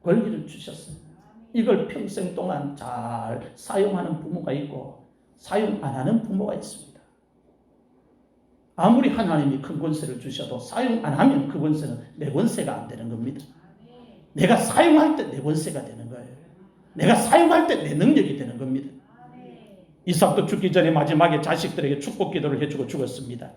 권리를 주셨어요. 이걸 평생 동안 잘 사용하는 부모가 있고 사용 안 하는 부모가 있습니다. 아무리 하나님이 큰 권세를 주셔도 사용 안 하면 그 권세는 내 권세가 안 되는 겁니다. 내가 사용할 때 내 권세가 되는 거예요. 내가 사용할 때 내 능력이 되는 겁니다. 이삭도 죽기 전에 마지막에 자식들에게 축복 기도를 해주고 죽었습니다.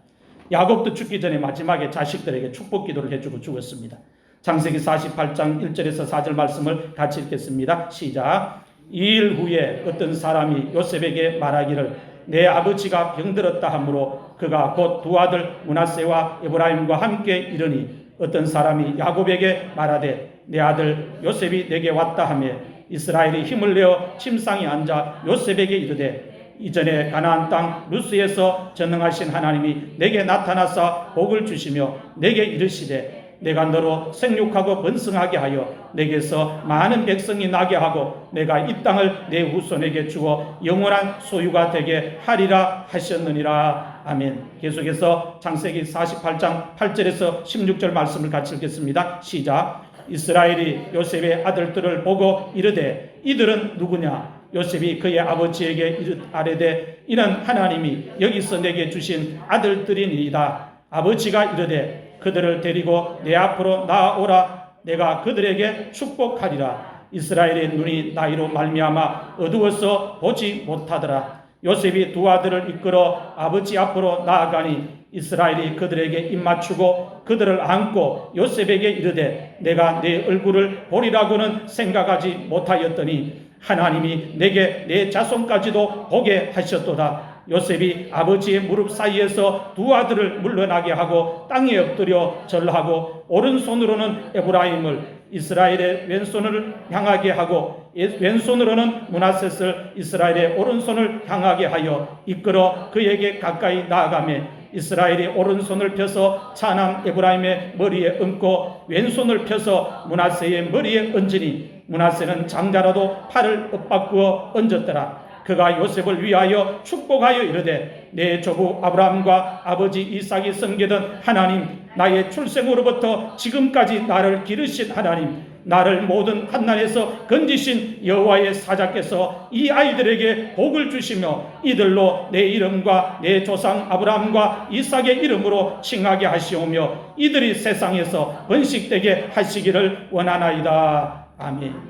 야곱도 죽기 전에 마지막에 자식들에게 축복 기도를 해주고 죽었습니다. 창세기 48장 1절에서 4절 말씀을 같이 읽겠습니다. 시작. 이 일 후에 어떤 사람이 요셉에게 말하기를 내 아버지가 병들었다 하므로 그가 곧 두 아들 므낫세와 에브라임과 함께 이르니 어떤 사람이 야곱에게 말하되 내 아들 요셉이 내게 왔다 하며 이스라엘이 힘을 내어 침상에 앉아 요셉에게 이르되 이전에 가나안 땅 루스에서 전능하신 하나님이 내게 나타나사 복을 주시며 내게 이르시되 내가 너로 생육하고 번성하게 하여 내게서 많은 백성이 나게 하고 내가 이 땅을 내 후손에게 주어 영원한 소유가 되게 하리라 하셨느니라. 아멘. 계속해서 창세기 48장 8절에서 16절 말씀을 같이 읽겠습니다. 시작. 이스라엘이 요셉의 아들들을 보고 이르되 이들은 누구냐? 요셉이 그의 아버지에게 아뢰되 이는 하나님이 여기서 내게 주신 아들들이니이다. 아버지가 이르되 그들을 데리고 내 앞으로 나아오라. 내가 그들에게 축복하리라. 이스라엘의 눈이 나이로 말미암아 어두워서 보지 못하더라. 요셉이 두 아들을 이끌어 아버지 앞으로 나아가니 이스라엘이 그들에게 입맞추고 그들을 안고 요셉에게 이르되 내가 내 얼굴을 보리라고는 생각하지 못하였더니 하나님이 내게 내 자손까지도 보게 하셨도다. 요셉이 아버지의 무릎 사이에서 두 아들을 물러나게 하고 땅에 엎드려 절하고 오른손으로는 에브라임을 이스라엘의 왼손을 향하게 하고 왼손으로는 므낫셋을 이스라엘의 오른손을 향하게 하여 이끌어 그에게 가까이 나아가매 이스라엘이 오른손을 펴서 차남 에브라임의 머리에 얹고 왼손을 펴서 므낫세의 머리에 얹으니 므낫세는 장자라도 팔을 엇바꾸어 얹었더라. 그가 요셉을 위하여 축복하여 이르되 내 조부 아브라함과 아버지 이삭이 섬기던 하나님, 나의 출생으로부터 지금까지 나를 기르신 하나님, 나를 모든 환난에서 건지신 여호와의 사자께서 이 아이들에게 복을 주시며 이들로 내 이름과 내 조상 아브라함과 이삭의 이름으로 칭하게 하시오며 이들이 세상에서 번식되게 하시기를 원하나이다. 아멘.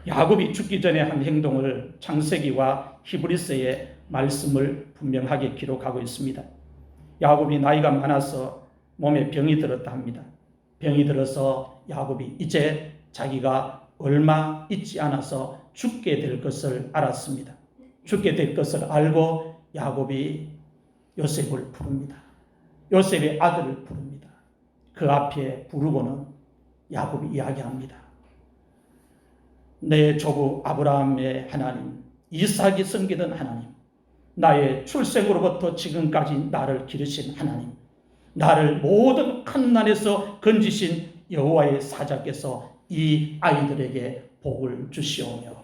야곱이 죽기 전에 한 행동을 창세기와 히브리서의 말씀을 분명하게 기록하고 있습니다. 야곱이 나이가 많아서 몸에 병이 들었다 합니다. 병이 들어서 야곱이 이제 자기가 얼마 있지 않아서 죽게 될 것을 알았습니다. 죽게 될 것을 알고 야곱이 요셉을 부릅니다. 요셉의 아들을 부릅니다. 그 앞에 부르고는 야곱이 이야기합니다. 내 조부 아브라함의 하나님, 이삭이 섬기던 하나님, 나의 출생으로부터 지금까지 나를 기르신 하나님, 나를 모든 환난에서 건지신 여호와의 사자께서 이 아이들에게 복을 주시오며.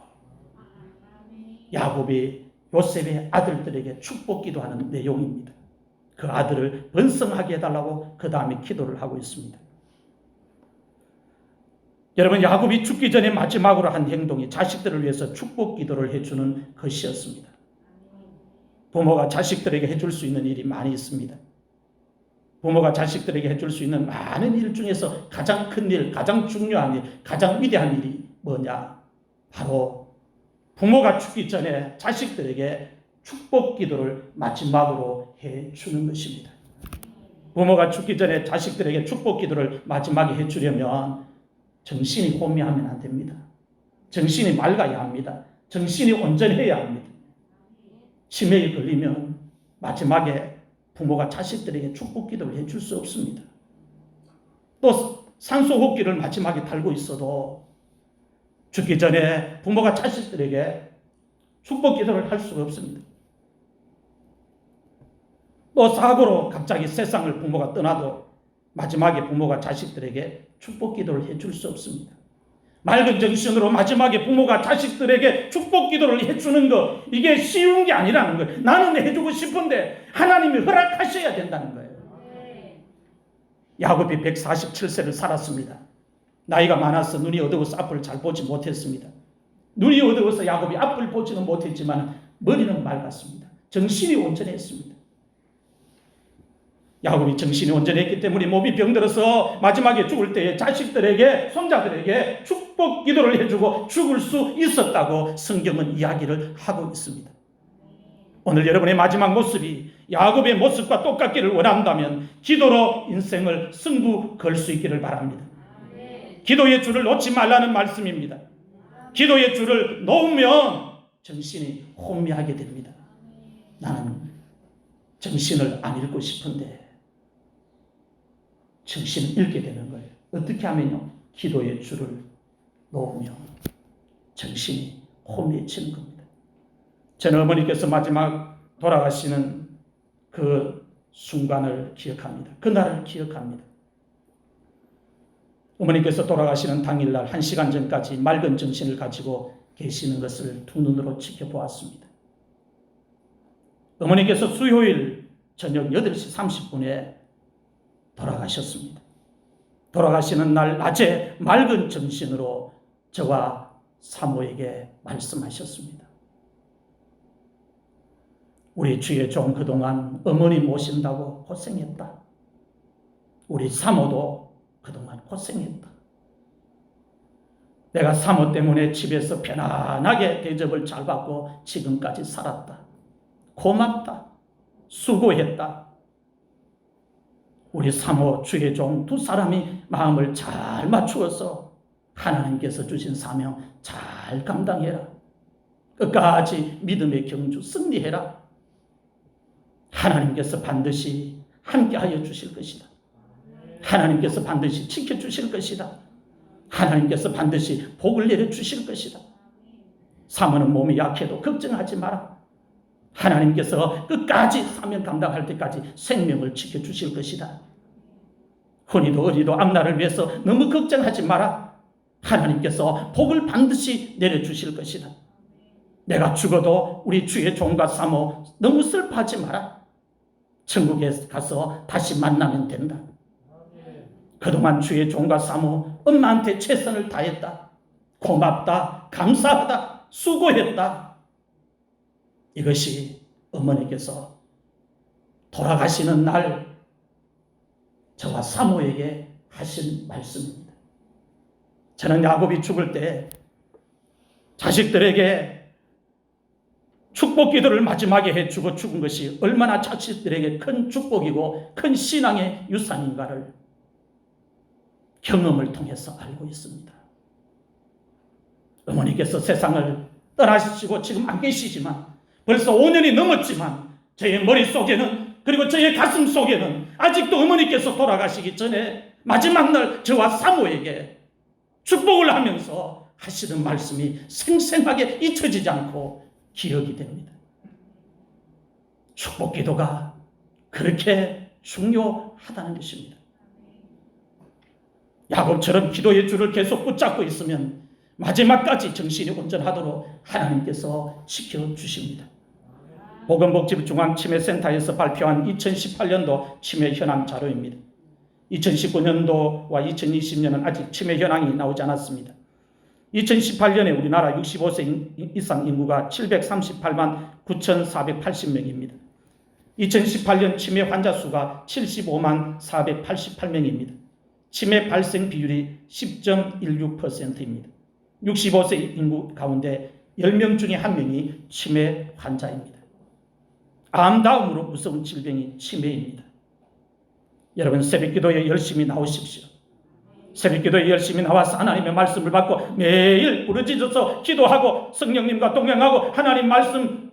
야곱이 요셉의 아들들에게 축복 기도하는 내용입니다. 그 아들을 번성하게 해달라고 그 다음에 기도를 하고 있습니다. 여러분, 야곱이 죽기 전에 마지막으로 한 행동이 자식들을 위해서 축복 기도를 해주는 것이었습니다. 부모가 자식들에게 해줄 수 있는 일이 많이 있습니다. 부모가 자식들에게 해줄 수 있는 많은 일 중에서 가장 큰 일, 가장 중요한 일, 가장 위대한 일이 뭐냐? 바로 부모가 죽기 전에 자식들에게 축복 기도를 마지막으로 해주는 것입니다. 부모가 죽기 전에 자식들에게 축복 기도를 마지막에 해주려면 정신이 혼미하면 안 됩니다. 정신이 맑아야 합니다. 정신이 온전해야 합니다. 치매에 걸리면 마지막에 부모가 자식들에게 축복 기도를 해줄 수 없습니다. 또 산소호흡기를 마지막에 달고 있어도 죽기 전에 부모가 자식들에게 축복 기도를 할 수가 없습니다. 또 사고로 갑자기 세상을 부모가 떠나도 마지막에 부모가 자식들에게 축복 기도를 해줄 수 없습니다. 맑은 정신으로 마지막에 부모가 자식들에게 축복 기도를 해주는 것, 이게 쉬운 게 아니라는 거예요. 나는 해주고 싶은데 하나님이 허락하셔야 된다는 거예요. 야곱이 147세를 살았습니다. 나이가 많아서 눈이 어두워서 앞을 잘 보지 못했습니다. 눈이 어두워서 야곱이 앞을 보지는 못했지만 머리는 맑았습니다. 정신이 온전했습니다. 야곱이 정신이 온전했기 때문에 몸이 병들어서 마지막에 죽을 때에 자식들에게, 손자들에게 축복 기도를 해주고 죽을 수 있었다고 성경은 이야기를 하고 있습니다. 오늘 여러분의 마지막 모습이 야곱의 모습과 똑같기를 원한다면 기도로 인생을 승부 걸 수 있기를 바랍니다. 기도의 줄을 놓지 말라는 말씀입니다. 기도의 줄을 놓으면 정신이 혼미하게 됩니다. 나는 정신을 안 잃고 싶은데 정신을 잃게 되는 거예요. 어떻게 하면요? 기도의 줄을 놓으면 정신이 혼미해지는 겁니다. 저는 어머니께서 마지막 돌아가시는 그 순간을 기억합니다. 그날을 기억합니다. 어머니께서 돌아가시는 당일날 1시간 전까지 맑은 정신을 가지고 계시는 것을 두 눈으로 지켜보았습니다. 어머니께서 수요일 저녁 8시 30분에 돌아가셨습니다. 돌아가시는 날 낮에 맑은 정신으로 저와 사모에게 말씀하셨습니다. 우리 주의 종 그동안 어머니 모신다고 고생했다. 우리 사모도 그동안 고생했다. 내가 사모 때문에 집에서 편안하게 대접을 잘 받고 지금까지 살았다. 고맙다. 수고했다. 우리 사모 주의 종 두 사람이 마음을 잘 맞추어서 하나님께서 주신 사명 잘 감당해라. 끝까지 믿음의 경주 승리해라. 하나님께서 반드시 함께하여 주실 것이다. 하나님께서 반드시 지켜주실 것이다. 하나님께서 반드시 복을 내려주실 것이다. 사모는 몸이 약해도 걱정하지 마라. 하나님께서 끝까지 사명 감당할 때까지 생명을 지켜주실 것이다. 흔히도 어리도 앞날을 위해서 너무 걱정하지 마라. 하나님께서 복을 반드시 내려주실 것이다. 내가 죽어도 우리 주의 종과 사모 너무 슬퍼하지 마라. 천국에 가서 다시 만나면 된다. 그동안 주의 종과 사모 엄마한테 최선을 다했다. 고맙다. 감사하다. 수고했다. 이것이 어머니께서 돌아가시는 날 저와 사모에게 하신 말씀입니다. 저는 야곱이 죽을 때 자식들에게 축복 기도를 마지막에 해주고 죽은 것이 얼마나 자식들에게 큰 축복이고 큰 신앙의 유산인가를 경험을 통해서 알고 있습니다. 어머니께서 세상을 떠나시고 지금 안 계시지만 벌써 5년이 넘었지만 저의 머릿속에는 그리고 저의 가슴 속에는 아직도 어머니께서 돌아가시기 전에 마지막 날 저와 사모에게 축복을 하면서 하시는 말씀이 생생하게 잊혀지지 않고 기억이 됩니다. 축복 기도가 그렇게 중요하다는 필요하다는 것입니다. 야곱처럼 기도의 줄을 계속 붙잡고 있으면 마지막까지 정신이 온전하도록 하나님께서 지켜주십니다. 보건복지부 중앙치매센터에서 발표한 2018년도 치매 현황 자료입니다. 2019년도와 2020년은 아직 치매 현황이 나오지 않았습니다. 2018년에 우리나라 65세 이상 인구가 738만 9,480명입니다. 2018년 치매 환자 수가 75만 488명입니다. 치매 발생 비율이 10.16%입니다. 65세 인구 가운데 10명 중에 1명이 치매 환자입니다. 암 다음으로 무서운 질병이 치매입니다. 여러분, 새벽기도에 열심히 나오십시오. 새벽기도에 열심히 나와서 하나님의 말씀을 받고 매일 부르짖어서 기도하고 성령님과 동행하고 하나님 말씀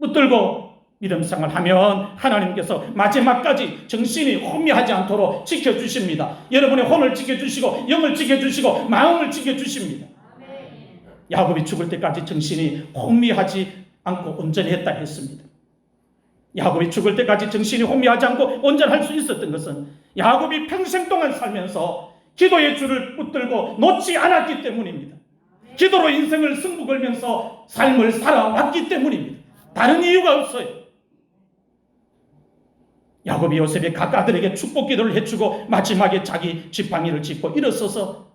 붙들고 믿음 생활하면 하나님께서 마지막까지 정신이 혼미하지 않도록 지켜주십니다. 여러분의 혼을 지켜주시고 영을 지켜주시고 마음을 지켜주십니다. 야곱이 죽을 때까지 정신이 혼미하지 않고 온전했다 했습니다. 야곱이 죽을 때까지 정신이 혼미하지 않고 온전할 수 있었던 것은 야곱이 평생 동안 살면서 기도의 줄을 붙들고 놓지 않았기 때문입니다. 기도로 인생을 승부 걸면서 삶을 살아왔기 때문입니다. 다른 이유가 없어요. 야곱이 요셉의 각 아들에게 축복 기도를 해주고 마지막에 자기 지팡이를 짚고 일어서서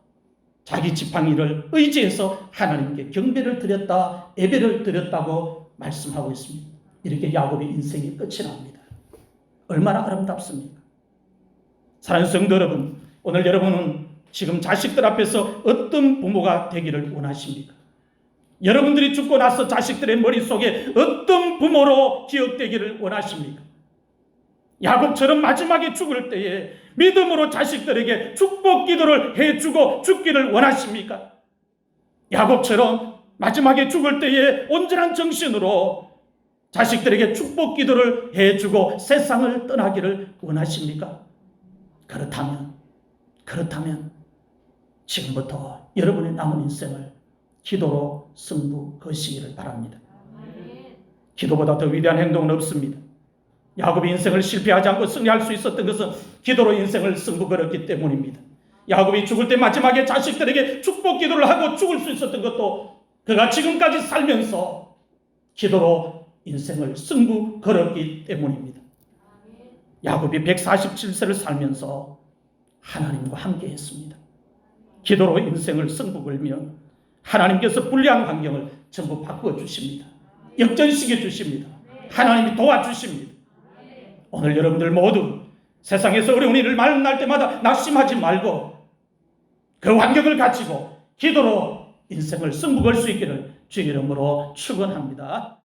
자기 지팡이를 의지해서 하나님께 경배를 드렸다, 예배를 드렸다고 말씀하고 있습니다. 이렇게 야곱의 인생이 끝이 납니다. 얼마나 아름답습니까? 사랑하는 성도 여러분, 오늘 여러분은 지금 자식들 앞에서 어떤 부모가 되기를 원하십니까? 여러분들이 죽고 나서 자식들의 머릿속에 어떤 부모로 기억되기를 원하십니까? 야곱처럼 마지막에 죽을 때에 믿음으로 자식들에게 축복 기도를 해주고 죽기를 원하십니까? 야곱처럼 마지막에 죽을 때에 온전한 정신으로 자식들에게 축복 기도를 해주고 세상을 떠나기를 원하십니까? 그렇다면 지금부터 여러분의 남은 인생을 기도로 승부 거시기를 바랍니다. 기도보다 더 위대한 행동은 없습니다. 야곱이 인생을 실패하지 않고 승리할 수 있었던 것은 기도로 인생을 승부 걸었기 때문입니다. 야곱이 죽을 때 마지막에 자식들에게 축복 기도를 하고 죽을 수 있었던 것도 그가 지금까지 살면서 기도로 인생을 승부 걸었기 때문입니다. 야곱이 147세를 살면서 하나님과 함께 했습니다. 기도로 인생을 승부 걸며 하나님께서 불리한 환경을 전부 바꾸어 주십니다. 역전시켜 주십니다. 하나님이 도와주십니다. 오늘 여러분들 모두 세상에서 어려운 일을 만날 때마다 낙심하지 말고 그 환경을 가지고 기도로 인생을 승부 걸 수 있기를 주의 이름으로 축원합니다.